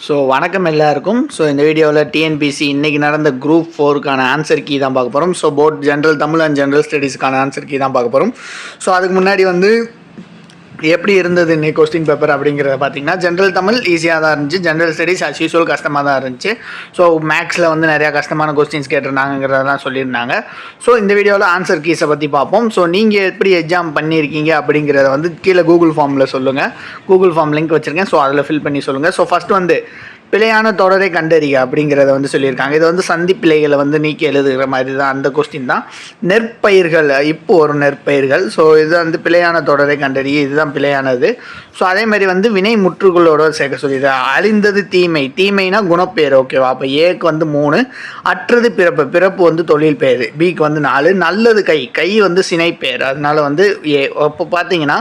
வணக்கம் எல்லாருக்கும். இந்த வீடியோவில் டிஎன்பிசி இன்றைக்கி நடந்த குரூப் 4க்கான ஆன்சர் கீ தான் பார்க்க போகிறோம். Both general Tamil and general ஸ்டடீஸ்க்கான ஆன்சர் கீ தான் பார்க்க போகிறோம். அதுக்கு முன்னாடி எப்படி இருந்தது இன்னைக்கு கொஸ்டின் பேப்பர் அப்படிங்கிறத பார்த்தீங்கன்னா, ஜென்ரல் தமிழ் ஈஸியாக தான் இருந்துச்சு. ஜென்ரல் ஸ்டடீஸ் அஸ் யூஸ்வல் கஷ்டமாக தான் இருந்துச்சு. மேக்ஸில் நிறையா கஷ்டமான கொஸ்டின்ஸ் கேட்டிருந்தாங்கிறதெல்லாம் சொல்லியிருந்தாங்க. இந்த வீடியோவில் ஆன்சர் கீஸை பற்றி பார்ப்போம். நீங்கள் எப்படி எக்ஸாம் பண்ணியிருக்கீங்க அப்படிங்கிறத கீழே கூகுள் ஃபார்மில் சொல்லுங்கள். கூகுள் ஃபார்ம் லிங்க் வச்சுருக்கேன். அதில் ஃபில் பண்ணி சொல்லுங்கள். ஃபஸ்ட் பிழையான தொடரை கண்டறிக அப்படிங்கிறத சொல்லியிருக்காங்க. இது சந்தி பிழைகளை நீக்கி எழுதுகிற மாதிரி தான் அந்த கொஸ்டின் தான். நெற்பயிர்கள் இப்போ ஒரு நெற்பயிர்கள். இது பிழையான தொடரை கண்டறிய, இதுதான் பிழையானது. அதே மாதிரி வினை முற்றுகளோட சேர்க்க சொல்லிடுறேன். அழிந்தது தீமை, தீமைனா குணப்பெயர். ஓகேவா? அப்போ ஏக்கு 3, அற்றது பிறப்பு, பிறப்பு தொழில் பெயர். பிக்கு 4, நல்லது கை, கை சினைப்பெயர். அதனால ஏ. அப்போ பார்த்தீங்கன்னா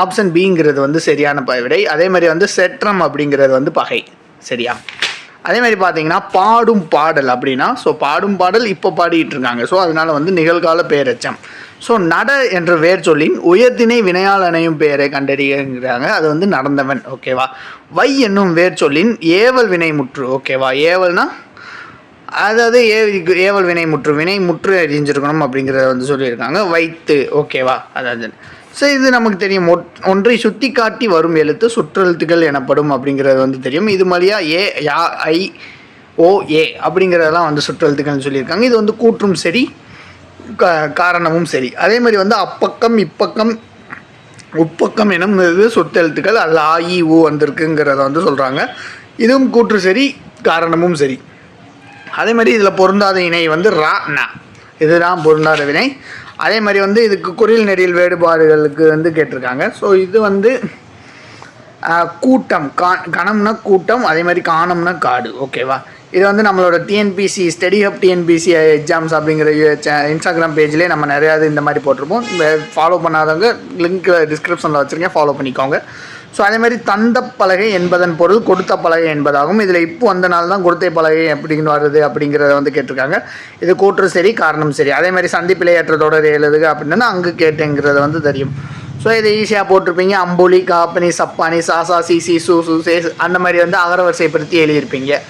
ஆப்ஷன் பிங்கிறது சரியான விடை. அதே மாதிரி செற்றம் அப்படிங்கிறது பகை. சரியா? அதே மாதிரி பார்த்தீங்கன்னா பாடும் பாடல் அப்படின்னா, பாடும் பாடல் இப்போ பாடிட்டு இருக்காங்க. அதனால நிகழ்கால பெயரெச்சம். நட என்ற வேர் சொல்லின் உயர்த்தினை வினையால் அணையும் பெயரை கண்டறிகிறாங்க. அது நடந்தவன். ஓகேவா? வை என்னும் வேர் சொல்லின் ஏவல் வினை முற்று. ஓகேவா? ஏவல்னா அதாவது ஏவல் வினை முற்று, வினை முற்று அறிஞ்சிருக்கணும் அப்படிங்கிறத சொல்லியிருக்காங்க. வைத்து. ஓகேவா? அதாவது இது நமக்கு தெரியும். ஒன்றை சுட்டி காட்டி வரும் எழுத்து சுற்றெழுத்துக்கள் எனப்படும் அப்படிங்கிறது தெரியும். இது மாதிரியா ஏ, யா, ஐ, ஓ, ஏ அப்படிங்கிறதெல்லாம் சுற்றெழுத்துக்கள்னு சொல்லியிருக்காங்க. இது கூற்றும் சரி, காரணமும் சரி. அதே மாதிரி அப்பக்கம், இப்பக்கம், உப்பக்கம் எனும் சொத்தெழுத்துக்கள் அதில் ஆ, இ, ஊ வந்திருக்குங்கிறத சொல்கிறாங்க. இதுவும் கூற்று சரி, காரணமும் சரி. அதே மாதிரி இதில் பொருந்தாத இணை ரா, ந, இதுதான் பொருந்தாத வினை. அதே மாதிரி இதுக்கு குறில் நெறியல் வேறுபாடுகளுக்கு கேட்டிருக்காங்க. இது கூட்டம், கணம்னா கூட்டம், அதே மாதிரி காணம்னா காடு. ஓகேவா? இது நம்மளோட TNPSC study hub TNPSC exams அப்படிங்கிற இன்ஸ்டாகிராம் பேஜ்லேயே நம்ம நிறையா இந்த மாதிரி போட்டிருப்போம். ஃபாலோ பண்ணாதவங்க லிங்க் டிஸ்கிரிப்ஷனில் வச்சுருக்கேன், ஃபாலோ பண்ணிக்கோங்க. அதே மாதிரி தந்த பலகை என்பதன் பொருள் கொடுத்த பலகை என்பதாகும். இதில் இப்போ வந்த நாள் தான் கொடுத்த பலகை எப்படின்னு வருது அப்படிங்கிறத கேட்டிருக்காங்க. இது கூற்று சரி, காரணம் சரி. அதே மாதிரி சந்திப்பிழையற்ற தொடர் எழுதுக அப்படின்னா அங்கு கேட்டுங்கிறது தெரியும். இதை ஈஸியாக போட்டிருப்பீங்க. அம்புலி, காப்பனி, சப்பானி, சாசா, சிசி, சூ, சு, சே அந்த மாதிரி அகரவரிசைப்படுத்தி எழுதியிருப்பீங்க.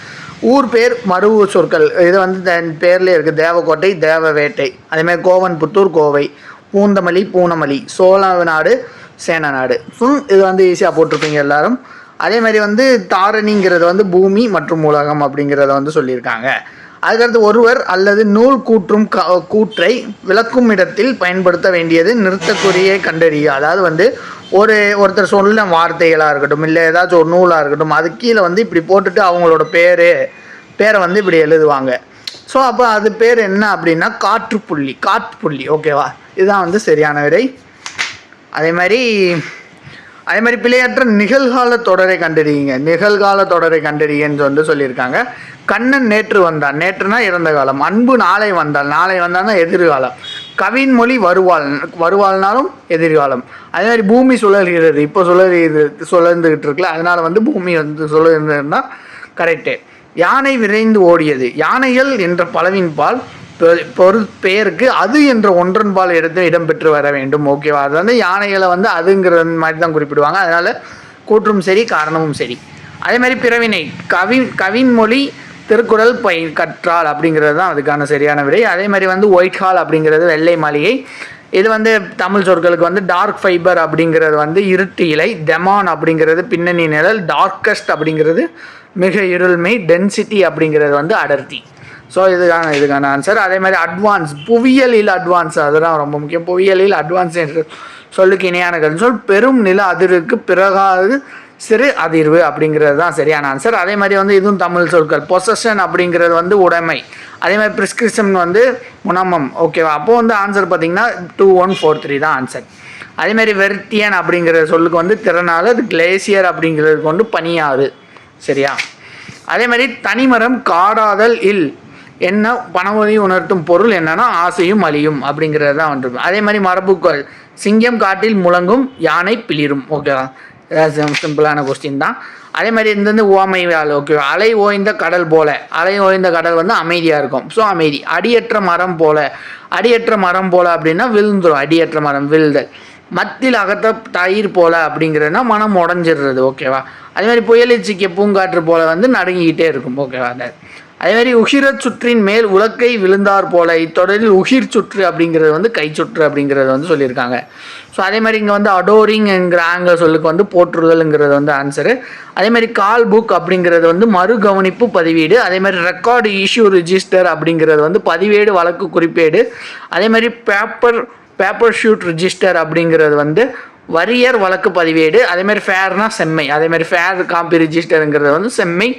ஊர் பேர் மறு சொற்கள். இது பேர்லேயே இருக்குது. தேவக்கோட்டை, தேவவேட்டை. அதேமாதிரி கோவன்புத்தூர், கோவை. பூந்தமல்லி, பூனமல்லி. சோழநாடு, சேனநாடு. இது ஈஸியாக போட்டிருப்பீங்க எல்லாரும். அதே மாதிரி தாரணிங்கிறது பூமி மற்றும் உலகம் அப்படிங்கிறத சொல்லியிருக்காங்க. அதுக்கடுத்து ஒருவர் அல்லது நூல் கூற்றும் கூற்றை விளக்கும் இடத்தில் பயன்படுத்த வேண்டியது நிறுத்தக்குறியை கண்டறிய. அதாவது ஒருத்தர் சொன்ன வார்த்தைகளாக இருக்கட்டும், இல்லை ஏதாச்சும் ஒரு நூலாக இருக்கட்டும், அது கீழே இப்படி போட்டுட்டு அவங்களோட பேரை இப்படி எழுதுவாங்க. அப்போ அது பேர் என்ன அப்படின்னா காற்றுப்புள்ளி, காற்றுப்புள்ளி. ஓகேவா? இதுதான் சரியான விடை. அதே மாதிரி பிழையற்ற நிகழ்கால தொடரை கண்டறியுங்க. நிகழ்கால தொடரை கண்டறியன்னு சொல்லியிருக்காங்க. கண்ணன் நேற்று வந்தான், நேற்றுனா இறந்த காலம். அன்பு நாளை வந்தால், நாளை வந்தால்னா எதிர்காலம். கவின்மொழி வருவாள்னாலும் எதிர்காலம். அதே மாதிரி பூமி சுழல்கிறது, இப்போ சுழந்துக்கிட்டு இருக்குல்ல, அதனால பூமி சுழல்கிறதுனா கரெக்டு. யானை விரைந்து ஓடியது, யானைகள் என்ற பலவின் பால் பெயருக்கு அது என்ற ஒன்றன்பால் இடம்பெற்று வர வேண்டும். ஓகேவா? அது யானைகளை அதுங்கிற மாதிரி தான் குறிப்பிடுவாங்க. அதனால கூற்றும் சரி, காரணமும் சரி. அதே மாதிரி பிறவினை கவின்மொழி திருக்குறள் கற்றால் அப்படிங்கிறது தான் அதுக்கான சரியான விடை. அதே மாதிரி ஒயிட் ஹால் அப்படிங்கிறது வெள்ளை மாளிகை. இது தமிழ் சொற்களுக்கு டார்க் ஃபைபர் அப்படிங்கிறது இருட்டு இலை. டெமான் அப்படிங்கிறது பின்னணி நிழல். டார்க்கஸ்ட் அப்படிங்கிறது மிக இருள்மை. டென்சிட்டி அப்படிங்கிறது அடர்த்தி. இதுக்கான ஆன்சர். அதே மாதிரி அட்வான்ஸ், புவியியலில் அட்வான்ஸ், அதுதான் ரொம்ப முக்கியம். புவியியலில் அட்வான்ஸ் என்று சொல்லுக்கு இணையான சொல் பெரும் நில அதிர்வுக்கு பிறகாது சிறு அதிர்வு அப்படிங்கிறது தான் சரியான ஆன்சர். அதே மாதிரி இதுவும் தமிழ் சொற்கள். பொசஷன் அப்படிங்கிறது உடைமை. அதே மாதிரி ப்ரிஸ்கிரிப்ஷன் முனமம். ஓகேவா? அப்போது ஆன்சர் பார்த்தீங்கன்னா 2143 தான் ஆன்சர். அதே மாதிரி வெர்டியன் அப்படிங்கிற சொல்லுக்கு திறனால, அது கிளேசியர் அப்படிங்கிறதுக்கு பனியாறு. சரியா? அதே மாதிரி தனிமரம் காடாதல் இல் என்ன பணவதி உணர்த்தும் பொருள் என்னன்னா ஆசையும் அழியும் அப்படிங்கிறது தான் வந்துடும். அதே மாதிரி மரபுக்கள். சிங்கம் காட்டில் முழங்கும், யானை பிளிரும். ஓகேவா? சிம்பிளான கொஸ்டின் தான். அதே மாதிரி இந்த ஓமையால். ஓகேவா? அலை ஓய்ந்த கடல் போல, அலை ஓய்ந்த கடல் அமைதியாக இருக்கும். அமைதி. அடியற்ற மரம் போல, அடியற்ற மரம் போல அப்படின்னா விழுந்துடும். அடியற்ற மரம், விழுதல். மத்தில் அகத்த தயிர் போல அப்படிங்கிறதுனா மனம் உடஞ்சிடுறது. ஓகேவா. அதே மாதிரி புயலில் சிக்கிய பூங்காற்று போல வந்து நடுங்கிக்கிட்டே இருக்கும். ஓகேவா. அதே மாதிரி உகிரச் சுற்றின் மேல் உலக்கை விழுந்தார் போல, இத்தொடரில் உகிர் சுற்று அப்படிங்கிறது வந்து கை சுற்று அப்படிங்கிறது வந்து சொல்லியிருக்காங்க. ஸோ அதே மாதிரி இங்கே வந்து அடோரிங்ங்கிற ஆங்கில சொல்லுக்கு வந்து போற்றுதல்ங்கிறது வந்து ஆன்சரு. அதே மாதிரி கால் புக் அப்படிங்கிறது வந்து மறு கவனிப்பு பதிவேடு. அதே மாதிரி ரெக்கார்டு இஷ்யூ ரிஜிஸ்டர் அப்படிங்கிறது வந்து பதிவேடு வழக்கு குறிப்பேடு. அதே மாதிரி பேப்பர் ஷூட் ரிஜிஸ்டர் அப்படிங்கிறது வந்து வரியர் வழக்கு பதிவேடு. அதேமாதிரி ஃபேர்னா செம்மை. அதேமாதிரி ஃபேர் காப்பி ரிஜிஸ்டருங்கிறது வந்து செம்மை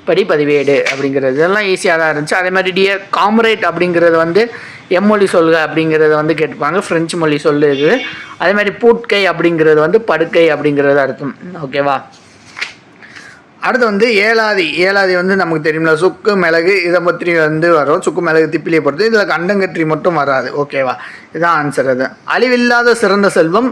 படி பதிவேடு அப்படிங்கிறது. இதெல்லாம் ஈஸியாக தான் இருந்துச்சு. அதே மாதிரி டியர் காம்ரேட் அப்படிங்கிறது வந்து எம்மொழி சொல்க அப்படிங்கிறது வந்து கேட்டுப்பாங்க, ஃப்ரெஞ்சு மொழி சொல்லு இது. அதே மாதிரி பூட்கை அப்படிங்கிறது வந்து படுக்கை அப்படிங்கிறது அர்த்தம். ஓகேவா. அடுத்து வந்து ஏலாதி வந்து நமக்கு தெரியும்ல, சுக்கு மிளகு இதை பற்றி வந்து வரும். சுக்கு மிளகு திப்பிலியை பொறுத்து இதில் கண்டங்கற்றி மட்டும் வராது. ஓகேவா. இதுதான் ஆன்சர். அது அழிவில்லாத சிறந்த செல்வம்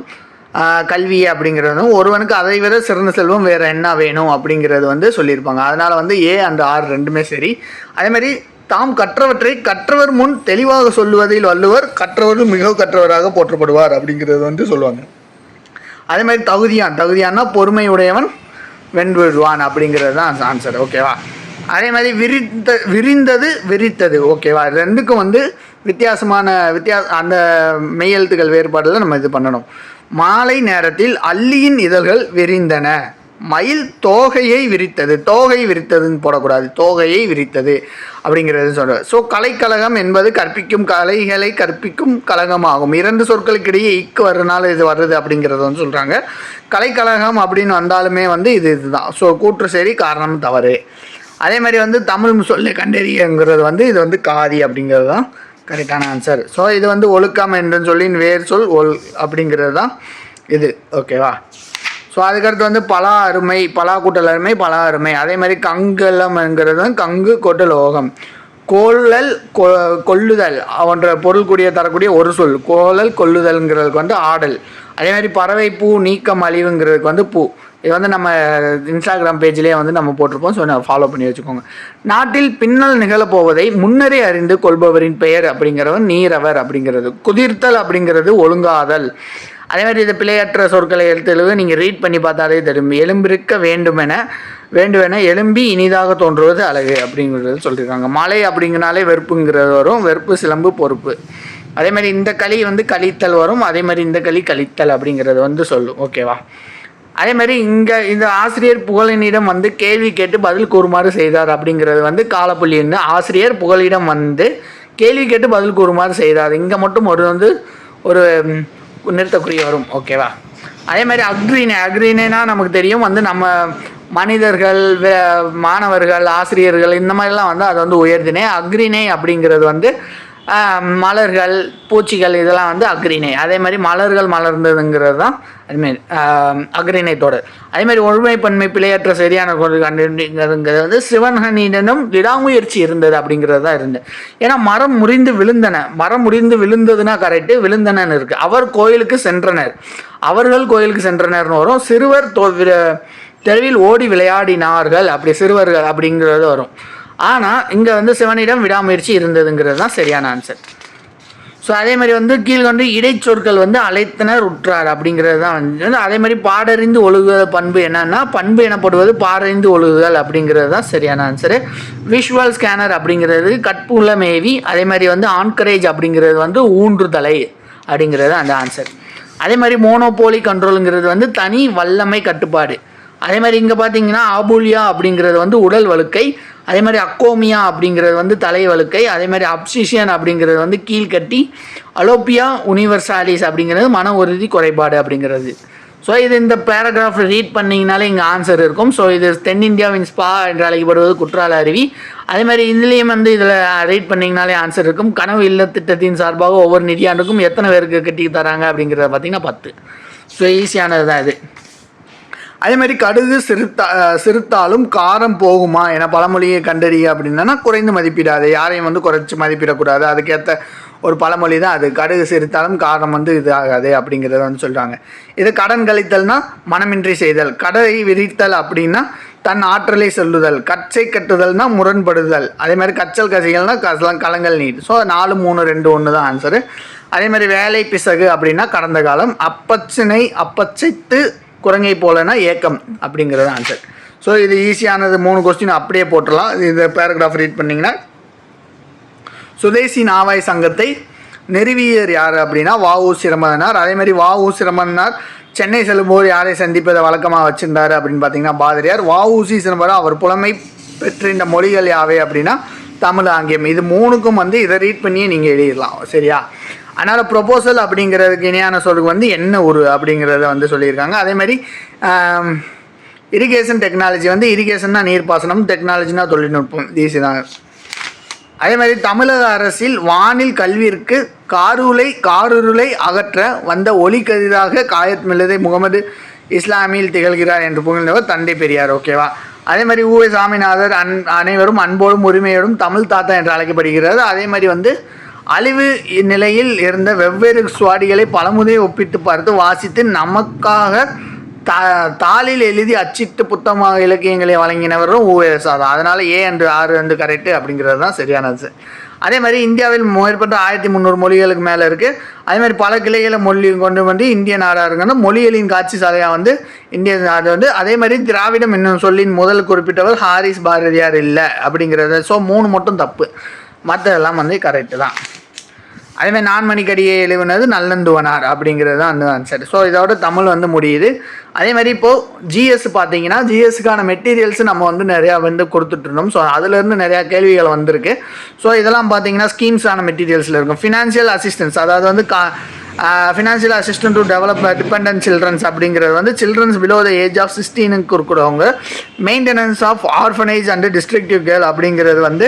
கல்வி அப்படிங்கிறது ஒருவனுக்கு அதை விட சிறந்த செல்வம் வேறு என்ன வேணும் அப்படிங்கிறது வந்து சொல்லியிருப்பாங்க. அதனால் வந்து ஏ அண்ட் ஆர் ரெண்டுமே சரி. அதேமாதிரி தாம் கற்றவற்றை கற்றவர் முன் தெளிவாக சொல்லுவதில் வள்ளுவர், கற்றவரும் மிக கற்றவராக போற்றப்படுவார் அப்படிங்கிறது வந்து சொல்லுவாங்க. அதே மாதிரி தகுதியான்னா பொறுமையுடையவன் வென்றுடுவான் அப்படிங்கிறது தான் ஆன்சர். ஓகேவா. அதே மாதிரி விரித்தது. ஓகேவா. ரெண்டுக்கும் வந்து அந்த மெய்யெழுத்துக்கள் வேறுபாடில் நம்ம இது பண்ணணும். மாலை நேரத்தில் அல்லியின் இதழ்கள் விரிந்தன, மயில் தோகையை விரித்தது. தோகை விரித்ததுன்னு போடக்கூடாது, தோகையை விரித்தது அப்படிங்கிறது சொல்கிறார். ஸோ கலைக்கழகம் என்பது கலைகளை கற்பிக்கும் கழகமாகும். இரண்டு சொற்களுக்கிடையே இக்கு வர்றதுனால இது வருது அப்படிங்கிறது வந்து சொல்கிறாங்க. கலைக்கழகம் அப்படின்னு வந்தாலுமே வந்து இதுதான். ஸோ கூற்று சரி, காரணம் தவறு. அதே மாதிரி வந்து தமிழ் சொல்லை கண்டறியங்கிறது வந்து இது வந்து காதி அப்படிங்கிறது தான் கரெக்டான ஆன்சர். ஸோ இது வந்து ஒழுக்கம் என்று சொல்லி வேர் சொல் அப்படிங்கிறது தான் இது. ஓகேவா. ஸோ அதுக்கடுத்து வந்து பலா கூட்டல் அருமை, பலா அருமை. அதே மாதிரி கங்கலம்ங்கிறது கங்கு கொட்டல் ஓகம். கொள்ளுதல் போன்ற பொருள் கூடிய தரக்கூடிய ஒரு சொல். கொள்ளுதல்ங்கிறதுக்கு வந்து ஆடல். அதே மாதிரி பறவை பூ நீக்கம் அழிவுங்கிறதுக்கு வந்து பூ. இது வந்து நம்ம இன்ஸ்டாகிராம் பேஜ்லேயே வந்து நம்ம போட்டிருப்போம். ஸோ நான் ஃபாலோ பண்ணி வச்சுக்கோங்க. நாட்டில் பின்னல் நிகழப்போவதை முன்னரே அறிந்து கொள்பவரின் பெயர் அப்படிங்கிறவன் நீரவர் அப்படிங்கிறது. குதிர்த்தல் அப்படிங்கிறது ஒழுங்காதல். அதே மாதிரி இது பிழையற்ற சொற்களை எழுத்தெழுவு நீங்கள் ரீட் பண்ணி பார்த்தாலே தெரியும். எலும்பிருக்க வேண்டுமென எலும்பி இனிதாக தோன்றுவது அழகு அப்படிங்கிறது சொல்லியிருக்காங்க. மலை அப்படிங்கிறனாலே வெறுப்புங்கிறது வரும். வெறுப்பு சிலம்பு பொறுப்பு. அதே மாதிரி இந்த களி வந்து கழித்தல் வரும். அதே மாதிரி இந்த களி கழித்தல் அப்படிங்கிறது வந்து சொல்லும். ஓகேவா. அதே மாதிரி இந்த ஆசிரியர் புகழினிடம் வந்து கேள்வி கேட்டு பதில் கூறுமாறு செய்தார் அப்படிங்கிறது வந்து காலப்புள்ளின்னு. ஆசிரியர் புகழிடம் வந்து கேள்வி கேட்டு பதில் கூறுமாறு செய்தார். இங்கே மட்டும் ஒரு நிறுத்தக்குறி வரும். ஓகேவா. அதே மாதிரி அக்ரிணைனா நமக்கு தெரியும் வந்து நம்ம மனிதர்கள், மாணவர்கள், ஆசிரியர்கள் இந்த மாதிரிலாம் வந்து அது வந்து உயர்திணை. அக்ரிணை அப்படிங்கிறது வந்து மலர்கள், பூச்சிகள் இதெல்லாம் வந்து அக்ரிணை. அதே மாதிரி மலர்கள் மலர்ந்ததுங்கிறது தான் அதுமாரி அக்ரிணை தொடர். அதேமாதிரி ஒழுமைப்பன்மை பிழையற்ற சரியான கண்டுங்கிறது வந்து சிவன்கனிடனும் விடாமுயற்சி இருந்தது அப்படிங்கிறது தான் இருந்தது. ஏன்னா மரம் முறிந்து விழுந்ததுன்னா கரெக்டு, விழுந்தனன்னு இருக்குது. அவர்கள் கோயிலுக்கு சென்றனர்னு வரும். சிறுவர் தெருவில் ஓடி விளையாடினார்கள் அப்படி சிறுவர்கள் அப்படிங்கிறது வரும். ஆனால் இங்கே வந்து சிவனிடம் விடாமுயற்சி இருந்ததுங்கிறது தான் சரியான ஆன்சர். ஸோ அதே மாதிரி வந்து கீழ்கொண்டு இடைச்சொற்கள் வந்து அழைத்தனர் உற்றார் அப்படிங்கிறது தான் வந்து. அதே மாதிரி பாடறிந்து ஒழுகுதல் பண்பு என்னன்னா, பண்பு எனப்படுவது பாடறிந்து ஒழுகுதல் அப்படிங்கிறது தான் சரியான ஆன்சரு. விஷுவல் ஸ்கேனர் அப்படிங்கிறது கற்புள்ள மேவி. அதே மாதிரி வந்து ஆன்கரேஜ் அப்படிங்கிறது வந்து ஊன்றுதலை அப்படிங்கிறது அந்த ஆன்சர். அதே மாதிரி மோனோபோலி கண்ட்ரோலுங்கிறது வந்து தனி வல்லமை கட்டுப்பாடு. அதே மாதிரி இங்கே பார்த்தீங்கன்னா ஆபூலியா அப்படிங்கிறது வந்து உடல் வழுக்கை. அதே மாதிரி அக்கோமியா அப்படிங்கிறது வந்து தலை வழுக்கை. அதே மாதிரி அப்சிஷியன் அப்படிங்கிறது வந்து கீழ்கட்டி. அலோப்பியா யூனிவர்சாலிஸ் அப்படிங்கிறது மன உறுதி குறைபாடு அப்படிங்கிறது. ஸோ இது இந்த பேராகிராஃப் ரீட் பண்ணிங்கனாலே இங்கே ஆன்சர் இருக்கும். ஸோ இது தென்னிந்தியாவின் ஸ்பா என்று அழைக்கப்படுவது குற்றால அருவி. அதே மாதிரி இதுலேயும் வந்து இதில் ரீட் பண்ணிங்கனாலே ஆன்சர் இருக்கும். கனவு இல்ல திட்டத்தின் சார்பாக ஒவ்வொரு நிதியாண்டுக்கும் எத்தனை பேருக்கு கட்டி தராங்க அப்படிங்கிறத பார்த்தீங்கன்னா 10. ஸோ ஈஸியானது தான் இது. அதே மாதிரி கடுகு சிறுத்தாலும் காரம் போகுமா என பழமொழியை கண்டறிய அப்படின்னா குறைந்து மதிப்பிடாது. யாரையும் வந்து குறைச்சி மதிப்பிடக்கூடாது. அதுக்கேற்ற ஒரு பழமொழி தான் அது. கடுகு சிரித்தாலும் காரம் வந்து இது ஆகாது அப்படிங்கிறத வந்து சொல்கிறாங்க. இது கடன் கழித்தல்னா மனமின்றி செய்தல். கடை விரித்தல் அப்படின்னா தன் ஆற்றலை சொல்லுதல், கச்சை கட்டுதல்னா முரண்படுதல், அதே மாதிரி கச்சல் கசைகள்னா களங்கள் நீட். ஸோ 4 3 2 1 தான் ஆன்சரு. அதே மாதிரி வேலை பிசகு அப்படின்னா கடந்த காலம், அப்பச்சைத்து குரங்கை போலனா ஏக்கம் அப்படிங்கிறது ஆன்சர். ஸோ இது ஈஸியானது 3 கொஸ்டின் அப்படியே போட்டுடலாம். இந்த பேராகிராஃப் ரீட் பண்ணிங்கன்னா, சுதேசி நாவாய் சங்கத்தை நிறுவியர் யார் அப்படின்னா வ.உ. சிதம்பரனார். அதே மாதிரி வ.உ. சிதம்பரனார் சென்னை செல்லும்போது யாரை சந்திப்பதை வழக்கமாக வச்சுருந்தார் அப்படின்னு பார்த்தீங்கன்னா பாரதியார். வ.உ.சி. சிதம்பரம் அவர் புலமை பெற்றிருந்த மொழிகள் யாவை அப்படின்னா தமிழ், ஆங்கிலம். இது 3க்கும் வந்து இதை ரீட் பண்ணியே நீங்கள் எழுதிடலாம், சரியா? அதனால் ப்ரொபோசல் அப்படிங்கிறதுக்கு இணையான சொல்லுக்கு வந்து என்ன ஒரு அப்படிங்கிறத வந்து சொல்லியிருக்காங்க. அதே மாதிரி இரிகேஷன் டெக்னாலஜி வந்து இரிகேஷன்னா நீர்ப்பாசனம், டெக்னாலஜினா தொழில்நுட்பம், ஈஸி தான். அதே மாதிரி தமிழக அரசில் வானில் கல்விற்கு காருருளை அகற்ற வந்த ஒளிக்கதிராக காயத் மில்லதை முகமது இஸ்லாமியில் திகழ்கிறார் என்று புகழ்ந்தவர் தந்தை பெரியார். ஓகேவா? அதே மாதிரி ஊ.வே. சாமிநாதர் அனைவரும் அன்போடும் உரிமையோடும் தமிழ் தாத்தா என்று அழைக்கப்படுகிறது. அதே மாதிரி வந்து அழிவு நிலையில் இருந்த வெவ்வேறு சுவாடிகளை பலமுறை ஒப்பிட்டு பார்த்து வாசித்து நமக்காக தாளில் எழுதி அச்சிட்டு புத்தகமாக இலக்கியங்களை வழங்கினவரும் ஊ.வே. தான். அதனால் ஏ என்று 6 என்று கரெக்டு அப்படிங்கிறது தான் சரியானது. அதே மாதிரி இந்தியாவில் மேற்பட்ட 1300 மொழிகளுக்கு மேலே இருக்குது. அதே மாதிரி பல கிளைகளை மொழி கொண்டு வந்து இந்திய நாடாக இருக்குன்னா மொழிகளின் காட்சி சாலையாக வந்து இந்திய நாடு வந்து. அதே மாதிரி திராவிடம் என்னும் சொல்லின் முதல் குறிப்பிட்டவர் ஹாரிஸ் பாரதியார் இல்லை அப்படிங்கிறது. ஸோ 3 மட்டும் தப்பு, மற்றதெல்லாம் வந்து கரெக்டு தான். அதேமாதிரி 4 மணிக்கடியை எழுவினது நல்லந்துவனார் அப்படிங்கிறது தான் அந்த ஆன்சர். ஸோ இதோட தமிழ் வந்து முடியுது. அதே மாதிரி இப்போது ஜிஎஸ் பார்த்தீங்கன்னா ஜிஎஸ்க்கான மெட்டீரியல்ஸ் நம்ம வந்து நிறையா வந்து கொடுத்துட்ருந்தோம். ஸோ அதுலேருந்து நிறையா கேள்விகள் வந்திருக்கு. ஸோ இதெல்லாம் பார்த்தீங்கன்னா ஸ்கீம்ஸான மெட்டீரியல்ஸில் இருக்கும். ஃபினான்ஷியல் அசிஸ்டன்ஸ், அதாவது வந்து financial assistant to develop dependent children அப்படிங்கிறது வந்து children below the age of 16க்கு இருக்கிறவங்க. Maintenance of orphanage and destitute girl அப்படிங்கிறது வந்து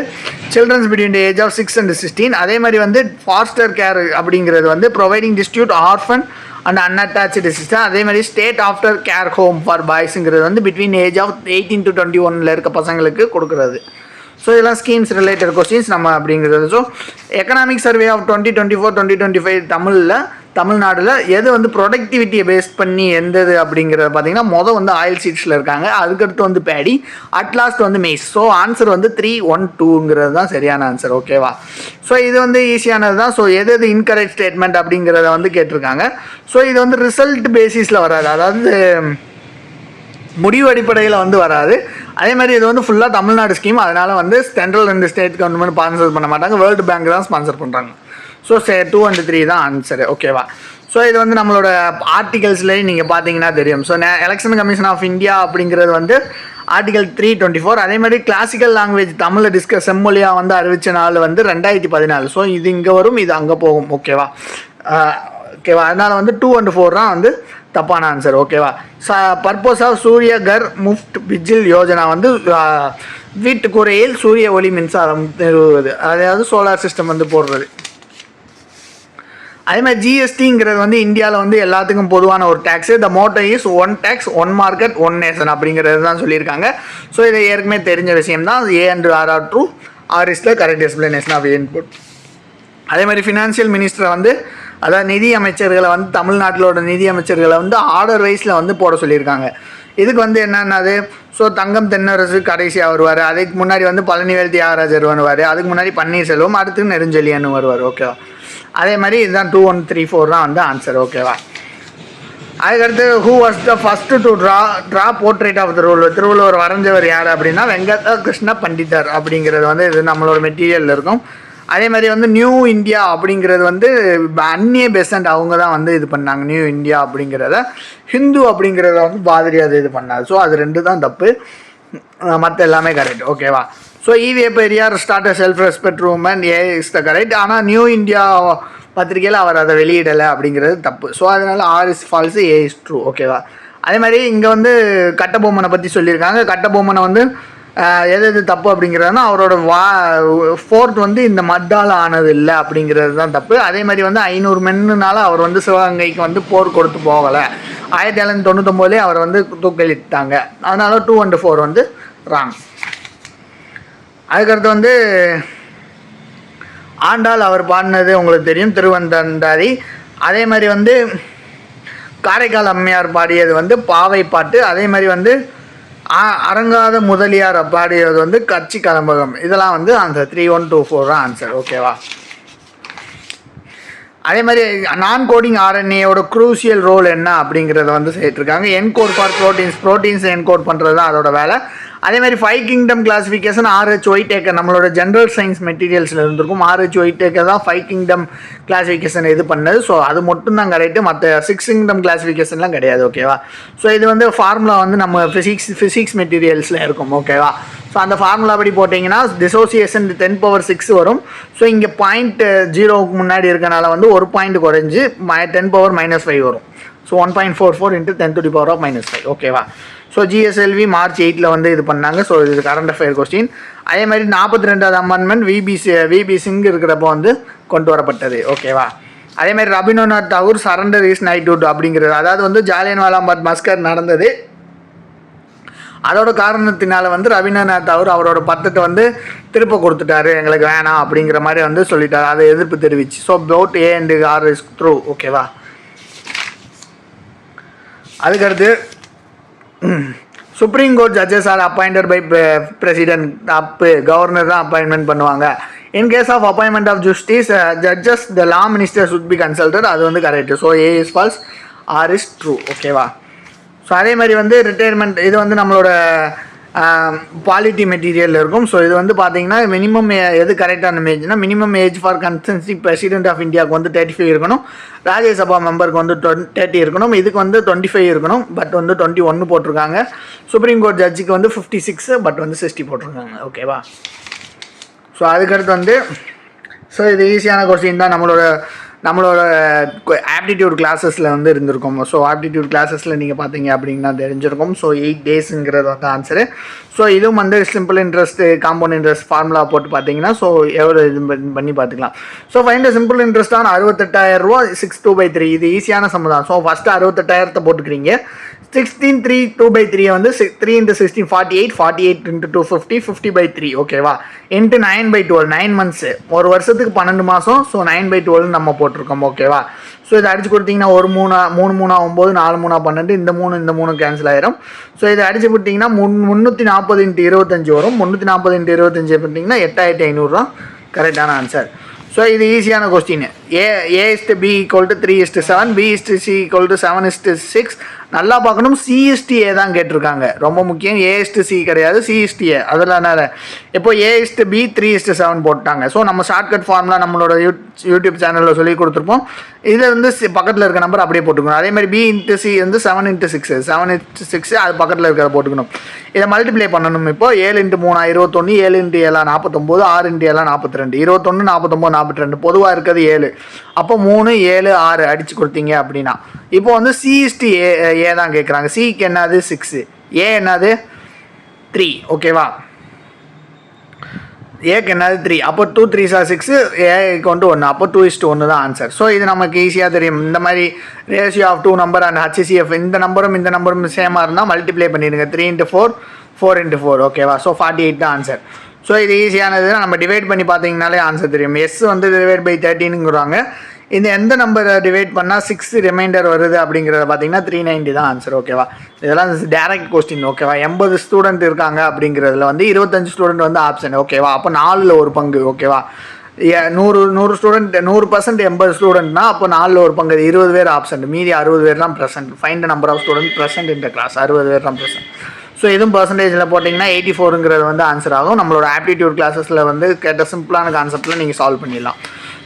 children between the age of 6 and 16. அதே மாதிரி வந்து ஃபாஸ்டர் கேர் அப்படிங்கிறது வந்து providing distribute orphan and unattached system. அதே மாதிரி state after care home for பாய்ஸுங்கிறது வந்து பிட்வீன் ஏஜ் ஆஃப் 18 to 21 இருக்க பசங்களுக்கு கொடுக்குறது. ஸோ இதெல்லாம் ஸ்கீம்ஸ் ரிலேட்டட் கொஸ்டின்ஸ் நம்ம அப்படிங்கிறது. ஸோ எக்கனாமிக் சர்வே ஆஃப் 2024-2025 தமிழ்நாட்டில் எது வந்து ப்ரொடக்டிவிட்டியை பேஸ் பண்ணி எந்தது அப்படிங்கிறத பார்த்தீங்கன்னா வந்து ஆயில் சீட்ஸில் இருக்காங்க, அதுக்கடுத்து வந்து பேடி, அட்லாஸ்ட் வந்து மெய்ஸ். ஸோ ஆன்சர் வந்து 312ங்கிறது தான் சரியான ஆன்சர். ஓகேவா? ஸோ இது வந்து ஈஸியானது தான். ஸோ எது இன்கரெக்ட் ஸ்டேட்மெண்ட் அப்படிங்கிறத வந்து கேட்டிருக்காங்க. ஸோ இது வந்து ரிசல்ட் பேசிஸில் வராது, அதாவது முடிவு அடிப்படையில் வந்து வராது. அதே மாதிரி இது வந்து ஃபுல்லாக தமிழ்நாடு ஸ்கீம், அதனால் வந்து central and state government sponsor பண்ண மாட்டாங்க, வேர்ல்டு பேங்க் தான் ஸ்பான்சர் பண்ணுறாங்க. ஸோ 2 and 3 தான் ஆன்சரு. ஓகேவா? ஸோ இது வந்து நம்மளோட ஆர்டிகல்ஸ்லேயே நீங்கள் பார்த்தீங்கன்னா தெரியும். So election commission of India அப்படிங்கிறது வந்து ஆர்டிகல் 324. அதே மாதிரி கிளாசிக்கல் லாங்குவேஜ் தமிழில் செம்மொழியாக வந்து அறிவித்த நாள் வந்து 2014. ஸோ இது இங்கே வரும், இது அங்கே போகும். ஓகேவா? அதனால் வந்து 2 and 4 தான் வந்து தப்பான ஆன்சர். ஓகேவா? பர்பஸ் ஆஃப் சூரிய கர் முஃப்ட் பிஜில் யோஜனா வந்து வீட்டுக்குறையில் சூரிய ஒளி மின்சாரம் நிறுவுவது, அதாவது சோலார் சிஸ்டம் வந்து போடுறது. அதே மாதிரி ஜிஎஸ்டிங்கிறது வந்து இந்தியாவில் வந்து எல்லாத்துக்கும் பொதுவான ஒரு tax. The Moto is 1 tax 1 market 1 nation அப்படிங்கிறது தான் சொல்லியிருக்காங்க. ஸோ இது ஏற்கனவே தெரிஞ்ச விஷயம் தான். A and R are true, R is the correct explanation of input. அதே மாதிரி ஃபினான்ஷியல் மினிஸ்டரை வந்து, அதாவது நிதி அமைச்சர்களை வந்து தமிழ்நாட்டிலோட நிதி அமைச்சர்களை வந்து ஆர்டர் வைஸில் வந்து போட சொல்லியிருக்காங்க. இதுக்கு வந்து என்னென்னது, ஸோ தங்கம் தென்னரசு கடைசியாக வருவார், அதுக்கு முன்னாடி வந்து பழனிவேல் தியாகராஜர் வருவார், அதுக்கு முன்னாடி பன்னீர்செல்வம், அடுத்து நெடுஞ்செழியன் வருவார். ஓகேவா? அதே மாதிரி இதுதான் 2 and 3 4 தான் வந்து ஆன்சர். ஓகேவா? அதுக்கடுத்து who was the first to draw portrait of Thiruvalluvar வரைஞ்சவர் யார் அப்படின்னா வெங்கட கிருஷ்ண பண்டிதர் அப்படிங்கிறது வந்து இது நம்மளோட மெட்டீரியலில் இருக்கும். அதே மாதிரி வந்து நியூ இந்தியா அப்படிங்கிறது வந்து அந்நிய பெசன்ட் அவங்க தான் வந்து இது பண்ணாங்க. நியூ இந்தியா அப்படிங்கிறத ஹிந்து அப்படிங்கிறத வந்து பாதிரியார் இது பண்ணார். ஸோ அது 2 தான் தப்பு, மற்ற எல்லாமே கரெக்ட். ஓகேவா? So E V Periyar start a self respect movement, A is the correct. ஆனால் நியூ இந்தியா பத்திரிகையில் அவர் அதை வெளியிடலை அப்படிங்கிறது தப்பு. ஸோ அதனால் R is false, A is true. ஓகேவா? அதே மாதிரி இங்கே வந்து கட்டபொம்மனை பற்றி சொல்லியிருக்காங்க. கட்டபொம்மனை வந்து எது தப்பு அப்படிங்கிறதுனா அவரோட ஃபோர்ட் வந்து இந்த மட்டால் ஆனது இல்லை அப்படிங்கிறது தான் தப்பு. அதே மாதிரி வந்து 500 மென்னுனால அவர் வந்து சிவகங்கைக்கு வந்து போர் கொடுத்து போகலை. 1799 அவரை வந்து தூக்கலிட்டாங்க. அதனால 2 and 4 வந்து ராங். அதுக்கடுத்து வந்து ஆண்டாள் அவர் பாடினது உங்களுக்கு தெரியும், திருவந்தாரி. அதே மாதிரி வந்து காரைக்கால் அம்மையார் பாடியது வந்து பாவை பாட்டு. அதே மாதிரி வந்து அடங்காத முதலியார் பாடியது வந்து கட்சி கலம்பகம். இதெல்லாம் வந்து அந்த 3124 தான் ஆன்சர். ஓகேவா? அதே மாதிரி நான் கோடிங் ஆர்என்ஏயோட குரூசியல் ரோல் என்ன அப்படிங்கிறத வந்து சேர்த்துருக்காங்க. என்கோட் ஃபார் ப்ரோட்டீன்ஸ் என்கோட் பண்ணுறது தான் அதோட வேலை. அதே மாதிரி 5 கிங்டம் கிளாஸிஃபிகேஷன் RH ஒயிட்டேக்கர் நம்மளோட ஜென்ரல் சயின்ஸ் மெட்டீரியல்ஸில் இருந்திருக்கும். RH ஒயிட்டேக்கர் தான் 5 கிங்டம் கிளாஸிஃபிகேஷன் இது பண்ணது. ஸோ அது மட்டும் தான் கரெக்டு, மற்ற 6 கிங்டம் கிளாஸிஃபிகேஷன்லாம் கிடையாது. ஓகேவா? ஸோ இது வந்து ஃபார்முலா வந்து நம்ம ஃபிசிக்ஸ் மெட்டீரியல்ஸில் இருக்கும். ஓகேவா? ஸோ அந்த ஃபார்முலா படி போட்டிங்கன்னா டிசோசியேஷன் 10⁻6 வரும். ஸோ இங்கே 0.0க்கு முன்னாடி இருக்கனால வந்து ஒரு பாயிண்ட் குறைஞ்சி 10⁻−5 வரும். ஸோ 1.44 × 10⁻−5. ஓகேவா? ஸோ GSLV March 8 வந்து இது பண்ணாங்க. ஸோ இது கரண்ட் அஃபேர் கொஸ்டின். அதே மாதிரி 42வது அமெண்ட்மெண்ட் விபி சிங் இருக்கிறப்போ வந்து கொண்டு வரப்பட்டது. ஓகேவா? அதே மாதிரி Rabindranath Tagore surrender is knighthood அப்படிங்கிறது, அதாவது வந்து ஜாலியன்வாலாபாக் மஸ்கர் நடந்தது. அதோட காரணத்தினால வந்து ரவீந்திரநாத் தாகூர் அவரோட பத்தத்தை வந்து திருப்ப கொடுத்துட்டாரு, எங்களுக்கு வேணாம் அப்படிங்கிற மாதிரி வந்து சொல்லிட்டாரு. அதை எதிர்ப்பு தெரிவிச்சு. So both A and R is true. ஓகேவா? அதுக்கடுத்து supreme court judges are appointed by president. தப்பு, கவர்னர் தான் அப்பாயின்மெண்ட் பண்ணுவாங்க. In case of appointment of justice judges the law minister should be consulted. அது வந்து correct. So A is false, R is true. ஓகேவா? So அதே மாதிரி வந்து retirement இது வந்து நம்மளோட பாலிட்டி மெட்டீரியல் இருக்கும். ஸோ இது வந்து பார்த்தீங்கன்னா மினிமம் எது கரெக்டான ஏஜ்னா மினிமம் ஏஜ் ஃபார் கன்சன்சி பிரசிடென்ட் ஆஃப் இந்தியாவுக்கு வந்து 35 இருக்கணும். ராஜ்யசபா மெம்பருக்கு வந்து 30 இருக்கணும். இதுக்கு வந்து 25 இருக்கணும். பட் வந்து 21 போட்டிருக்காங்க. சுப்ரீம் கோர்ட் ஜட்ஜுக்கு வந்து 56, பட் வந்து 60 போட்டிருக்காங்க. ஓகேவா? ஸோ அதுக்கடுத்து வந்து ஸோ இது ஈஸியான கொஸ்டின் தான். நம்மளோட ஆப்டிடியூட் கிளாஸஸில் வந்து இருந்திருக்கும். ஸோ ஆப்டிடியூட் கிளாஸஸில் நீங்கள் பார்த்தீங்க அப்படின்னா தெரிஞ்சிருக்கும். ஸோ 8 daysங்கிறது வந்து ஆன்சரு. ஸோ இதுவும் வந்து simple interest compound interest formula போட்டு பார்த்தீங்கன்னா ஸோ எவ்வளோ இது பண்ணி பார்த்துக்கலாம். ஸோ ஃபைண்ட் சிம்பிள் இன்ட்ரெஸ்ட்டான 68,000 ரூபா 6/2/3. இது ஈஸியான சம் தான். So first 68,000 போட்டுக்கிறீங்க. 16 2/3 வந்து 3 × 16 48 48 × 2 50/3. ஓகேவா? இன்ட்டு 9/12 9 months, ஒரு வருஷத்துக்கு 12 மாதம். ஸோ 9/12 நம்ம போட்டிருக்கோம். ஓகேவா? ஸோ இதை அடிச்சு கொடுத்தீங்கன்னா 3 3 9 4 3 12 இந்த 3 கேன்சல் ஆயிரும். ஸோ இதை அடிச்சு கொடுத்தீங்கன்னா 340 × 25 வரும். 340 × 25 பண்ணிட்டீங்கன்னா 8,500 தான் கரெக்டான ஆன்சர். ஸோ இது ஈஸியான கொஸ்டின். A/B = 3:7, B/C = 7:6. நல்லா பார்க்கணும். C/A தான் கேட்டிருக்காங்க, ரொம்ப முக்கியம். A/C கிடையாது, C/A. அதனால இப்போ A/B 3:7 போட்டாங்க. ஸோ நம்ம ஷார்ட்கட் ஃபார்ம்லாம் நம்மளோட யூடியூப் சேனலில் சொல்லி கொடுத்துருப்போம். இதை வந்து பக்கத்தில் இருக்க நம்பர் அப்படியே போட்டுக்கணும். அதே மாதிரி B/C வந்து 7/6 7/6 அது பக்கத்தில் இருக்கிறத போட்டுக்கணும். இதை மல்டிப்ளை பண்ணணும். இப்போ 7 × 3 21, 7 × 7 49, 6 × 7 42, 21 49 42. பொதுவாக இருக்கிறது 7. அப்போ 3 7 6 அடித்து கொடுத்தீங்க அப்படின்னா இப்போ வந்து C/A தான் கேட்குறாங்க. சிக்கு என்னது 6, ஏ என்னது 3. ஓகேவா? ஏக்கு என்னது 3. அப்போ 2 3s are 6, ஏக்கு வந்து 1. அப்போ 2:1 தான் ஆன்சர். ஸோ இது நமக்கு ஈஸியாக தெரியும். இந்த மாதிரி ratio of 2 number and HCF இந்த நம்பரும் சேமாக இருந்தால் மல்டிப்ளை பண்ணிடுங்க. 3 × 4 4 × 4. ஓகேவா? ஸோ 48 தான் ஆன்சர். ஸோ இது ஈஸியானது. நம்ம டிவைட் பண்ணி பார்த்தீங்கனாலே ஆன்சர் தெரியும். எஸ் வந்து டிவைட் பை 13ங்கிறாங்க. இந்த எந்த நம்பரை டிவைட் பண்ணால் 6 ரிமைண்டர் வருது அப்படிங்கிறத பார்த்தீங்கன்னா 390 தான் ஆன்சர். ஓகேவா? இதெல்லாம் டேரக்ட் கொஸ்டின். ஓகேவா? 80 ஸ்டூடெண்ட் இருக்காங்க அப்படிங்கிறதுல வந்து 25 ஸ்டூடெண்ட் வந்து ஆப்ஷன். ஓகேவா? அப்போ 4ல் ஒரு பங்கு. ஓகேவா? 100 ஸ்டூடெண்ட் 100% 80 ஸ்டூடெண்ட்னா அப்போ 4ல் ஒரு பங்கு 20 பேர் ஆப்ஷன், மீதி 60 பேர் தான் present. Find number of student present இந்த கிளாஸ் 60 பேர் தான் ப்ரெசென்ட். ஸோ இதுவும் பர்சன்டேஜில் போட்டிங்கன்னா 84ங்கிறது வந்து ஆன்சர் ஆகும். நம்மளோட ஆப்டிடியூட் கிளாஸஸில் வந்து கேட்ட சிம்பிளான கான்செப்டில் நீங்கள் சால்வ் பண்ணிடலாம்.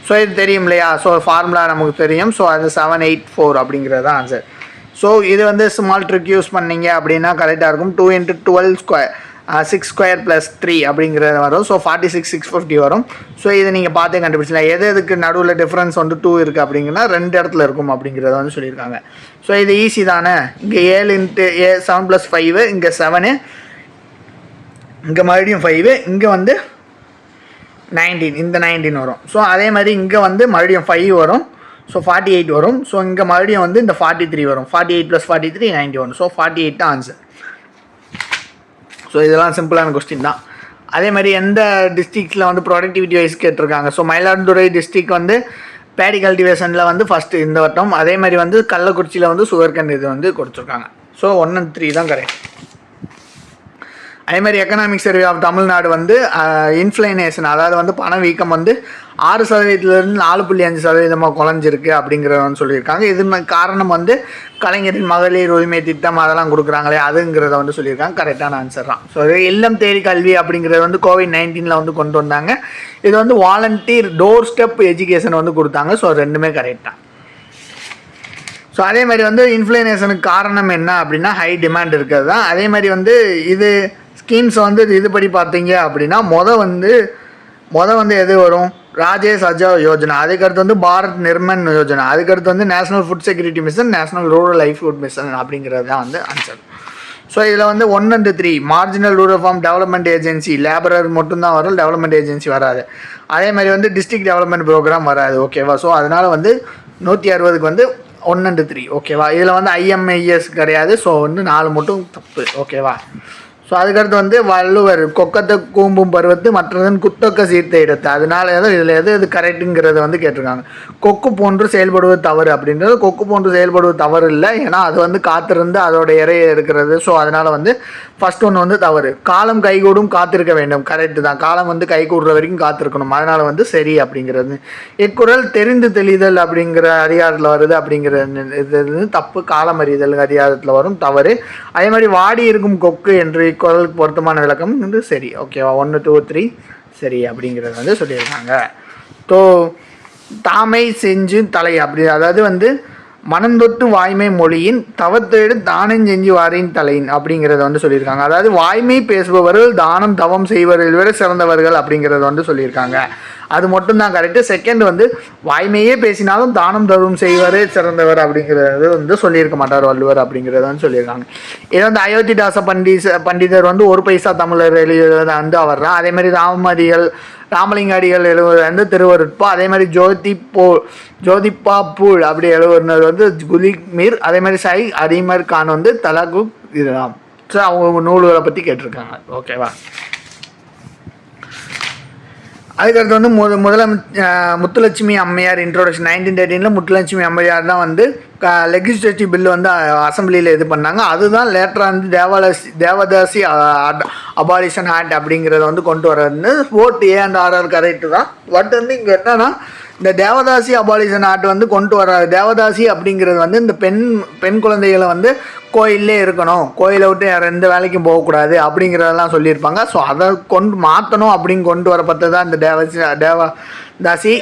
ஸோ இது தெரியும் இல்லையா? ஸோ ஃபார்முலா நமக்கு தெரியும். ஸோ அது 784 அப்படிங்கிறது தான் ஆன்சர். ஸோ இது வந்து ஸ்மால் ட்ரிக் யூஸ் பண்ணிங்க அப்படின்னா கரெக்டாக இருக்கும். 2 × 12 ஸ்கொயர் 6² + 3 அப்படிங்கிறது வரும். ஸோ 46 650 வரும். ஸோ இதை நீங்கள் பார்த்தே கண்டுபிடிச்சலாம். எதுக்கு நடுவில் டிஃப்ரென்ஸ் வந்து 2 இருக்குது அப்படிங்கன்னா 2 இடத்துல இருக்கும் அப்படிங்கிறத வந்து சொல்லியிருக்காங்க. ஸோ இது ஈஸி தானே. இங்கே 7 × 7 + 5, இங்கே 7, இங்கே மறுபடியும் 5, இங்கே வந்து 19, இந்த 19 வரும். ஸோ அதே மாதிரி இங்கே வந்து மறுபடியும் 5 வரும். ஸோ 48 வரும். ஸோ இங்கே மறுபடியும் வந்து இந்த 43 வரும். 48 + 43 91. ஸோ 48 தான் ஆன்சர். ஸோ இதெல்லாம் சிம்பிளான கொஸ்டின் தான். அதே மாதிரி எந்த டிஸ்ட்ரிக்டில் வந்து ப்ரொடக்டிவிட்டி வைஸ் கேட்டிருக்காங்க. ஸோ மயிலாடுதுறை டிஸ்ட்ரிக் வந்து பேடி கல்டிவேஷனில் வந்து ஃபஸ்ட்டு இந்த வட்டம். அதே மாதிரி வந்து கள்ளக்குறிச்சியில் வந்து சுகர்கன் இது வந்து கொடுத்துருக்காங்க. ஸோ 1 and 3 தான் கரெக்ட். அதேமாதிரி எக்கனாமிக் சர்வே ஆஃப் தமிழ்நாடு வந்து இன்ஃப்ளேஷன் அதாவது வந்து பணவீக்கம் வந்து 6%லேருந்து 4.5% குறைஞ்சிருக்கு அப்படிங்கிறத வந்து சொல்லியிருக்காங்க. இது காரணம் வந்து கலைஞரின் மகளிர் உரிமை திட்டம் அதெல்லாம் கொடுக்குறாங்களே அதுங்கிறத வந்து சொல்லியிருக்காங்க. கரெக்டான ஆன்சர் தான். ஸோ இல்லம் தேடி கல்வி அப்படிங்கிறது வந்து COVID-19 வந்து கொண்டு வந்தாங்க. இது வந்து வாலண்டியர் டோர் ஸ்டெப் எஜுகேஷன் வந்து கொடுத்தாங்க. ஸோ ரெண்டுமே கரெக்ட் தான். ஸோ அதே மாதிரி வந்து இன்ஃப்ளேஷனுக்கு காரணம் என்ன அப்படின்னா ஹை டிமாண்ட் இருக்கிறது தான். அதே மாதிரி வந்து இது ஸ்கீம்ஸ் வந்து இதுபடி பார்த்தீங்க அப்படின்னா மொதல் வந்து எது வரும்? ராஜேஷ் அஜா யோஜனா, அதுக்கடுத்து வந்து பாரத் நிர்மன் யோஜனா, அதுக்கடுத்து வந்து national food security mission, national rural livelihood mission அப்படிங்கிறது தான் வந்து ஆன்சர். ஸோ இதில் வந்து 1 and 3 marginal rural form development agency labourer மட்டும்தான் வரும், டெவலப்மெண்ட் ஏஜென்சி வராது. அதே மாதிரி வந்து டிஸ்ட்ரிக்ட் டெவலப்மெண்ட் ப்ரோக்ராம் வராது. ஓகேவா? ஸோ அதனால் வந்து 160க்கு வந்து 1 and 3. ஓகேவா? இதில் வந்து IMIS கிடையாது. ஸோ வந்து 4 மட்டும் தப்பு. ஓகேவா? ஸோ அதுக்கடுத்து வந்து வள்ளுவர் கொக்கத்தை கூம்பும் பருவத்து மற்றதன் குத்தொக்க சீர்த்த இடத்து, அதனால இதில் எது கரெக்டுங்கிறத வந்து கேட்டிருக்காங்க. கொக்கு போன்று செயல்படுவது தவறு அப்படின்றது கொக்கு போன்று செயல்படுவது தவறு இல்லை, ஏன்னா அது வந்து காத்திருந்து அதோட இறையை இருக்கிறது. ஸோ அதனால் வந்து ஃபர்ஸ்ட் ஒன்று வந்து தவறு. காலம் கைகூடும் காத்திருக்க வேண்டும், கரெக்டு தான். காலம் வந்து கை கூடுற வரைக்கும் காத்திருக்கணும், அதனால் வந்து சரி அப்படிங்கிறது. இக்குறள் தெரிந்து தெளிதல் அப்படிங்கிற அதிகாரத்தில் வருது அப்படிங்கிறது இது தப்பு. காலம் அறிதல் அதிகாரத்தில் வரும், தவறு. அதே மாதிரி வாடி இருக்கும் கொக்கு என்று இக்குறளுக்கு பொருத்தமான விளக்கம் வந்து சரி. ஓகேவா? 1 2 3 சரி அப்படிங்கிறது வந்து சொல்லியிருக்காங்க. ஸோ தாமை செஞ்சு தலை அப்படி, அதாவது வந்து மனந்தொட்டு வாய்மை மொழியின் தவத்தேடு தானம் செஞ்சு வாரின் தலையின் அப்படிங்கிறத வந்து சொல்லியிருக்காங்க. அதாவது வாய்மை பேசுபவர்கள் தானம் தவம் செய்வர்கள் விட சிறந்தவர்கள் அப்படிங்கிறத வந்து சொல்லியிருக்காங்க. அது மட்டும்தான் கரெக்டு. செகண்ட் வந்து வாய்மையே பேசினாலும் தானம் தவம் செய்வரே சிறந்தவர் அப்படிங்கிறது வந்து சொல்லியிருக்க மாட்டார் வள்ளுவர் அப்படிங்கிறத வந்து சொல்லியிருக்காங்க. இதை வந்து அயோத்திதாச பண்டிதர் வந்து 1 பைசா தமிழர் எழுதுறத வந்து அவர் தான். அதே மாதிரி ராமலிங்காடிகள் எழுதுவது வந்து திருவருட்பா. அதே மாதிரி ஜோதிப்பா பூல் அப்படி எழுதுனது வந்து குலிமீர். அதே மாதிரி அரிமர் கான் வந்து தலகு இதுதான். ஸோ அவங்க நூல்களை பற்றி கேட்டிருக்காங்க. ஓகேவா? அதுக்கடுத்து வந்து முத்துலட்சுமி அம்மையார் இன்ட்ரோடக்ஷன் 1913 முத்துலட்சுமி அம்மையார் தான் வந்து லெஜிஸ்லேட்டிவ் பில்லு வந்து அசம்பிளியில் இது பண்ணாங்க. அதுதான் லேட்டராக வந்து தேவதாசி அபாலிஷன் ஆக்ட் அப்படிங்கிறத வந்து கொண்டு வர்றதுன்னு both A and R correct தான். பட் வந்து இங்கே என்னன்னா இந்த தேவதாசி அபாலிஷன் ஆக்ட் வந்து கொண்டு வர தேவதாசி அப்படிங்கிறது வந்து இந்த பெண் குழந்தைகளை வந்து கோயிலே இருக்கணும், கோயிலை விட்டு வேறு எந்த வேலைக்கும் போகக்கூடாது அப்படிங்கிறதெல்லாம் சொல்லியிருப்பாங்க. ஸோ அதை மாற்றணும் அப்படின்னு கொண்டு வரப்பட்டது தான் இந்த தேவதாசி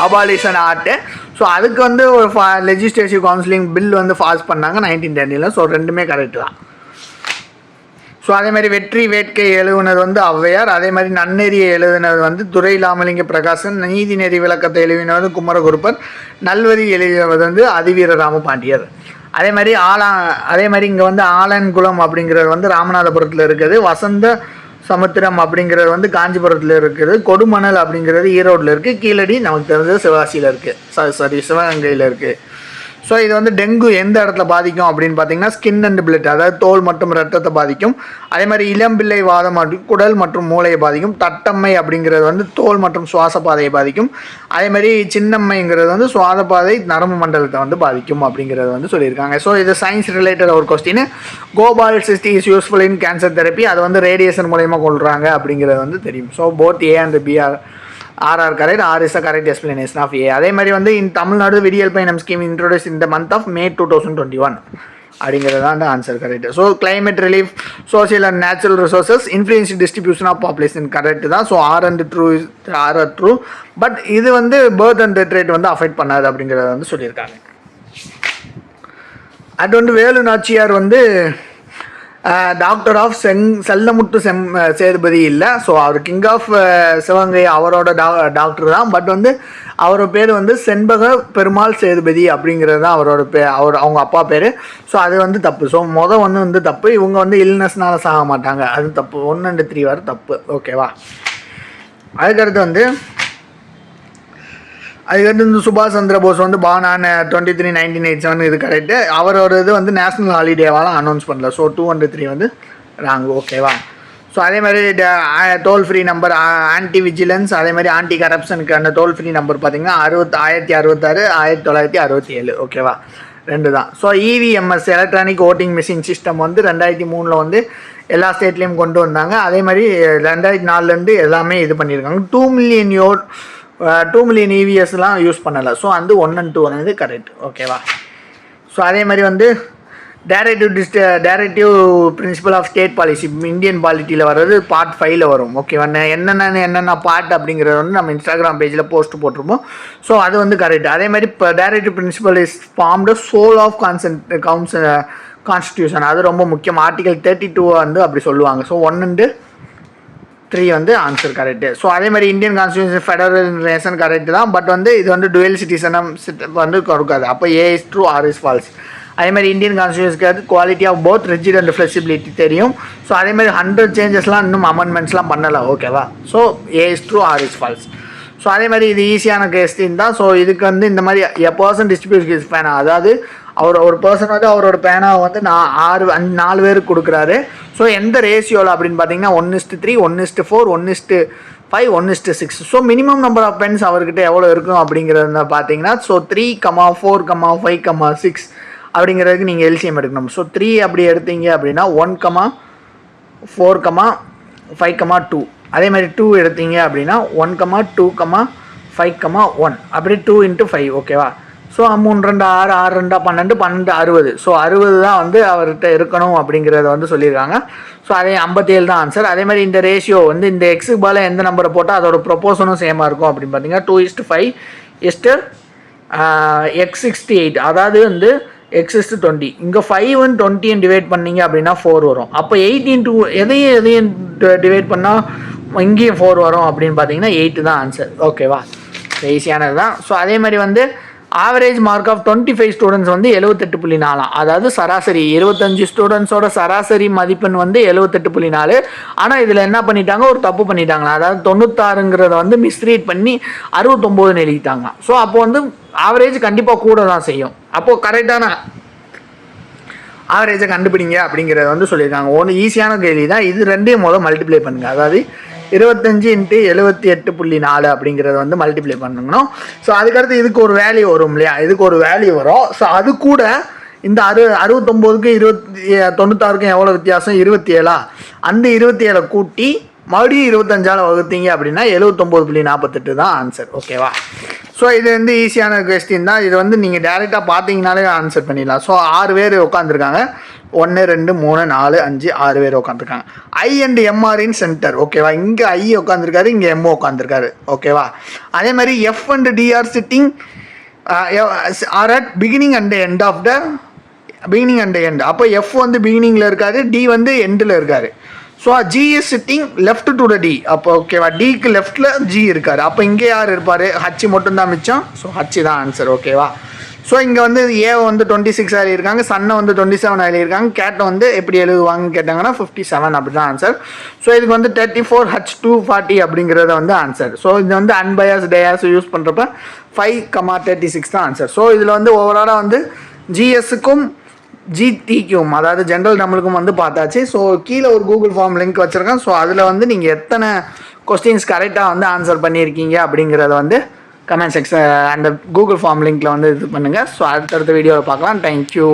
அபாலிஷன் ஆக்ட். ஸோ அதுக்கு வந்து ஒரு லெஜிஸ்லேட்டிவ் கவுன்சிலிங் பில் வந்து பாஸ் பண்ணாங்க 1910. ஸோ ரெண்டுமே கரெக்டு தான். ஸோ அதே மாதிரி வெற்றி வேட்கை எழுதுனது வந்து ஔவையார். அதே மாதிரி நன்னெறியை எழுதினது வந்து துரை ராமலிங்க பிரகாசன். நீதிநெறி விளக்கத்தை எழுதினது குமரகுருப்பர். நல்வரி எழுதினது வந்து அதிவீர ராமபாண்டியர். அதே மாதிரி இங்கே வந்து ஆலன்குளம் அப்படிங்கிறது வந்து ராமநாதபுரத்தில் இருக்குது. வசந்த சமுத்திரம் அப்படிங்கிறது வந்து காஞ்சிபுரத்தில் இருக்குது. கொடுமணல் அப்படிங்கிறது ஈரோட்டில் இருக்குது. கீழடி நமக்கு தெரிஞ்சது சிவகாசியில் இருக்குது, சிவகங்கையில் இருக்குது. ஸோ இது வந்து டெங்கு எந்த இடத்துல பாதிக்கும் அப்படின்னு பார்த்தீங்கன்னா ஸ்கின் அண்ட் பிளட், அதாவது தோல் மற்றும் ரத்தத்தை பாதிக்கும். அதே மாதிரி இளம்பிள்ளை வாதம் குடல் மற்றும் மூளையை பாதிக்கும். தட்டம்மை அப்படிங்கிறது வந்து தோல் மற்றும் சுவாச பாதையை பாதிக்கும். அதே மாதிரி சின்னம்மைங்கிறது வந்து சுவாச பாதை நரம்பு மண்டலத்தை வந்து பாதிக்கும் அப்படிங்கிறத வந்து சொல்லியிருக்காங்க. ஸோ இது சயின்ஸ் ரிலேட்டட் ஒரு question. Gopal sixty is useful in cancer therapy, அது வந்து ரேடியேஷன் மூலயமா கொள்கிறாங்க அப்படிங்கிறது வந்து தெரியும். So both A and B are correct. R is the correct explanation of A. அதே மாதிரி வந்து in தமிழ்நாடு விடியல் பயணம் scheme introduced in the month of May 2021 அப்படிங்கிறது தான் அந்த answer correct. So climate relief, social and natural resources, influence distribution of population correct தான். So R and true. But இது வந்து பர்த் அண்ட் டெத் ரேட் வந்து affect பண்ணாது அப்படிங்கிறத வந்து சொல்லியிருக்காங்க. அது வந்து வேலு நாச்சியார் வந்து டாக்டர் ஆஃப் செல்லமுத்து சேதுபதி இல்லை. ஸோ அவர் கிங் ஆஃப் சிவகங்கை அவரோட டாக்டர் தான். பட் வந்து அவரோட பேர் வந்து செண்பக பெருமாள் சேதுபதி அப்படிங்கிறது தான் அவரோட அவங்க அப்பா பேர். ஸோ அது வந்து தப்பு. ஸோ வந்து தப்பு. இவங்க வந்து இல்னஸ்னால சாக மாட்டாங்க, அது தப்பு. 1 and 3 வர தப்பு. ஓகேவா? அதுக்கடுத்து வந்து இந்த சுபாஷ் சந்திர போஸ் வந்து பார்ன் ஆன் 23 1987 இது கரெக்டு. அவரோட இது வந்து நேஷ்னல் ஹாலிடேவால் அனௌன்ஸ் பண்ணல. ஸோ 2 and 3 வந்து ராங். ஓகேவா? ஸோ அதே மாதிரி toll free number anti vigilance, அதே மாதிரி ஆன்டி கரப்ஷனுக்கு அந்த டோல் ஃப்ரீ நம்பர் பார்த்தீங்கன்னா 1066 1967. ஓகேவா? 2 தான். So EVMS electronic voting machine system வந்து 2003 வந்து எல்லா ஸ்டேட்லேயும் கொண்டு வந்தாங்க. அதே மாதிரி 2004 எல்லாமே இது பண்ணியிருக்காங்க. 2 மில்லியன் EVSலாம் யூஸ் பண்ணலை. ஸோ வந்து 1 and 2 வந்து கரெக்ட். ஓகேவா? ஸோ அதே மாதிரி வந்து directive principle of state policy Indian பாலிட்டியில் வர்றது பார்ட் 5ல் வரும். ஓகேவா? என்னென்ன பார்ட் அப்படிங்கிறது வந்து நம்ம இன்ஸ்டாகிராம் பேஜில் போஸ்ட் போட்டிருப்போம். ஸோ அது வந்து கரெக்ட். அதே மாதிரி இப்போ directive principle is formed soul of constitution. அது ரொம்ப முக்கியம். ஆர்டிகல் 32 வந்து அப்படி சொல்லுவாங்க. ஸோ 1 and 3 வந்து ஆன்சர் கரெக்டு. ஸோ அதே மாதிரி Indian constitution federal nation correct தான். பட் வந்து இது வந்து டுவெல் சிட்டிசனம் வந்து கொடுக்காது. அப்போ A is true, R is false. அதே மாதிரி இந்தியன் கான்ஸ்டியூஷனுக்கு quality of both rigid and flexibility தெரியும். ஸோ அதே மாதிரி 100 சேஞ்சஸ்லாம் இன்னும் அமெண்ட்மெண்ட்ஸ்லாம் பண்ணலாம். ஓகேவா? So A is true, R is false. So அதே மாதிரி இது ஈஸியான கேஸ்டின் தான். ஸோ இதுக்கு வந்து இந்த மாதிரி எ பர்சன் டிஸ்ட்ரிபியூட் ஹிஸ் பேனா, அதாவது ஒரு பர்சன் வந்து அவரோட பேனாவை வந்து 4 பேருக்கு கொடுக்குறாரு. ஸோ எந்த ரேஷியோவில் அப்படின்னு பார்த்தீங்கன்னா 1:3, 1:4, 1:5, 1:6. So minimum number of pens அவர்கிட்ட எவ்வளோ இருக்கும் அப்படிங்கிறத பார்த்தீங்கன்னா ஸோ 3, 4, 5, 6 அப்படிங்கிறதுக்கு நீங்கள் எல்சிஎம் எடுக்கணும். ஸோ 3 அப்படி எடுத்தீங்க அப்படின்னா 1, 4, 5, 2. அதே மாதிரி 2 எடுத்தீங்க அப்படின்னா 1, 2, 5, 1. அப்படி 2 × 5. ஓகேவா? ஸோ 3 2 6, 6 2 12, 12 60. ஸோ 60 தான் வந்து அவர்கிட்ட இருக்கணும் அப்படிங்கிறத வந்து சொல்லியிருக்காங்க. ஸோ அதே 57 தான் ஆன்சர். அதே மாதிரி இந்த ரேஷியோ வந்து இந்த எக்ஸுக்கு பால எந்த நம்பரை போட்டால் அதோட ப்ரொப்போர்ஷனும் சேமாக இருக்கும் அப்படின்னு பார்த்தீங்கன்னா 2:5 x68. அதாவது வந்து x:20. இங்கே 5 and 20 டிவைட் பண்ணிங்க அப்படின்னா 4 வரும். அப்போ 18 எதையும் டிவைட் பண்ணால் இங்கேயும் 4 வரும் அப்படின்னு பார்த்தீங்கன்னா 8 தான் ஆன்சர். ஓகேவா? ஈஸியானது தான். ஸோ அதே மாதிரி வந்து ஆவரேஜ் மார்க் ஆஃப் 25 ஸ்டூடெண்ட்ஸ் வந்து 78.4. அதாவது சராசரி 25 ஸ்டூடெண்ட்ஸோட சராசரி மதிப்பெண் வந்து 78.4. ஆனால் இதில் என்ன பண்ணிட்டாங்க, ஒரு தப்பு பண்ணிட்டாங்களா, அதாவது 96ங்கிறத வந்து மிஸ்ரீட் பண்ணி 69 எழுதிட்டாங்க. ஸோ அப்போ வந்து ஆவரேஜ் கண்டிப்பாக கூட தான் செய்யும். அப்போது கரெக்டான ஆவரேஜை கண்டுபிடிங்க அப்படிங்கிறத வந்து சொல்லியிருக்காங்க. ஒன்று ஈஸியான கேள்வி தான். இது ரெண்டையும் மல்டிப்ளை பண்ணுங்கள். அதாவது 25 × 78.4 அப்படிங்கிறத வந்து மல்டிப்ளை பண்ணணும். ஸோ அதுக்கடுத்து இதுக்கு ஒரு வேல்யூ வரும் இல்லையா, இதுக்கு ஒரு வேல்யூ வரும். ஸோ அது கூட இந்த 69க்கும் 96க்கும் எவ்வளோ வித்தியாசம், 27. அந்த 27 கூட்டி மறுபடியும் 25ஆல் வகுத்தீங்க அப்படின்னா 79.48 தான் ஆன்சர். ஓகேவா? ஸோ இது வந்து ஈஸியான கொஸ்டின் தான். இது வந்து நீங்கள் டேரெக்டாக பார்த்தீங்கனாலே ஆன்சர் பண்ணிடலாம். ஸோ 6 பேர் உட்காந்துருக்காங்க. 1 2 3 4 5 6 பேர் உட்காந்துருக்காங்க. I and MR in centre. ஓகேவா? இங்கே I உட்காந்துருக்காரு, இங்கே M உட்காந்துருக்காரு. ஓகேவா? அதே மாதிரி F and D are sitting are at beginning and end of the beginning and end. அப்போ F வந்து பிகினிங்கில் இருக்காரு, D வந்து எண்டில் இருக்காரு. So G is sitting left to the D. அப்போ ஓகேவா? Dக்கு லெஃப்டில் G இருக்கார். அப்போ இங்கே யார் இருப்பார், H மட்டும்தான் மிச்சம். ஸோ H தான் ஆன்சர். ஓகேவா? ஸோ இங்கே வந்து ஏ வந்து 26 எழுதியிருக்காங்க, சன்னை வந்து 27 எழுதியிருக்காங்க, கேட்டை வந்து எப்படி எழுதுவாங்கன்னு கேட்டாங்கன்னா 57 அப்படி தான் ஆன்சர். ஸோ இதுக்கு வந்து 34 H2 40 அப்படிங்கிறத வந்து ஆன்சர். ஸோ இது வந்து அன்பயாஸ் டயாஸ் யூஸ் பண்ணுறப்ப 5, 36 தான் ஆன்சர். ஸோ இதில் வந்து ஓவராலாக வந்து ஜிஎஸ்ஸுக்கும் ஜிடிக்கும் அதாவது ஜென்ரல் நம்மளுக்கும் வந்து பார்த்தாச்சு. ஸோ கீழே ஒரு கூகுள் ஃபார்ம் லிங்க் வச்சுருக்கேன். ஸோ அதில் வந்து நீங்கள் எத்தனை கொஸ்டின்ஸ் கரெக்டாக வந்து ஆன்சர் பண்ணியிருக்கீங்க அப்படிங்கிறத வந்து கமெண்ட் செக்ஷன் அந்த கூகுள் ஃபார்ம் லிங்க்கில் வந்து இது பண்ணுங்கள். ஸோ அடுத்தடுத்த வீடியோவில் பார்க்கலாம். தேங்க்யூ.